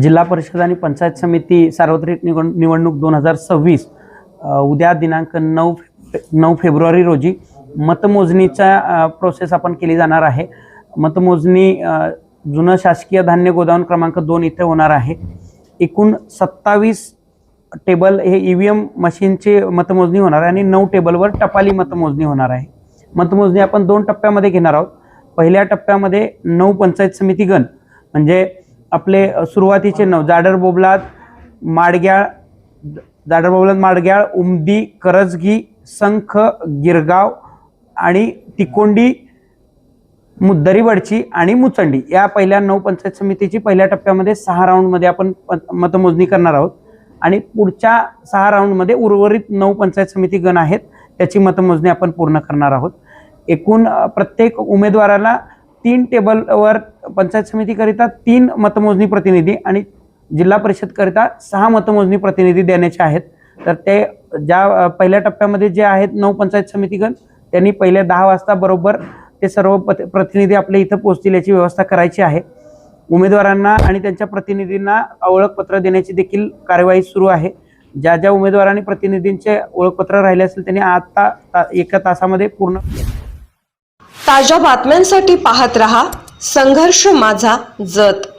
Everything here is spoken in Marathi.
जिल्हा परिषद आणि पंचायत समिती सार्वत्रिक निवडणूक 2026 उद्या दिनांक 9 फेब्रुवारी रोजी मतमोजणीचा प्रोसेस आपण केली जाणार आहे। मतमोजणी जुनं शासकीय धान्य गोदाम क्रमांक 2 इथे होणार आहे। एकूण 27 टेबल हे ईव्हीएम मशीनची मतमोजणी होणार आहे आणि 9 टेबलवर टपाली मतमोजणी होणार आहे। मतमोजणी आपण 2 टप्प्यामध्ये घेणार आहोत। पहिल्या टप्प्यामध्ये 9 पंचायत समिती गण म्हणजे आपले सुरुवातीचे 9 जाडर बोबलाद माडग्याळ उमदी करजगी संख गिरगाव आणि तिकोंडी दरीवडची आणि मुचंडी या पहिल्या 9 पंचायत समितीची पहिल्या टप्प्यामध्ये 6 राऊंडमध्ये आपण मतमोजणी करणार आहोत आणि पुढच्या 6 राऊंडमध्ये उर्वरित 9 पंचायत समिती गण आहेत त्याची मतमोजणी आपण पूर्ण करणार आहोत। एकूण प्रत्येक उमेदवाराला 3 टेबलवर पंचायत समितीकरिता 3 मतमोजणी प्रतिनिधी आणि जिल्हा परिषद करिता 6 मतमोजणी प्रतिनिधी देण्याचे आहेत। तर ते ज्या पहिल्या टप्प्यामध्ये जे आहेत 9 पंचायत समितीगण त्यांनी पहिले 10 वाजता बरोबर ते सर्व प्रतिनिधी आपल्या इथं पोहोचतील याची व्यवस्था करायची आहे। उमेदवारांना आणि त्यांच्या प्रतिनिधींना ओळखपत्र देण्याची देखील कार्यवाही सुरू आहे। ज्या ज्या उमेदवारांनी प्रतिनिधींचे ओळखपत्र राहिले असेल त्यांनी आता 1 तासामध्ये पूर्ण। ताज्या बातम्यांसाठी पाहत रहा संघर्ष माझा जत।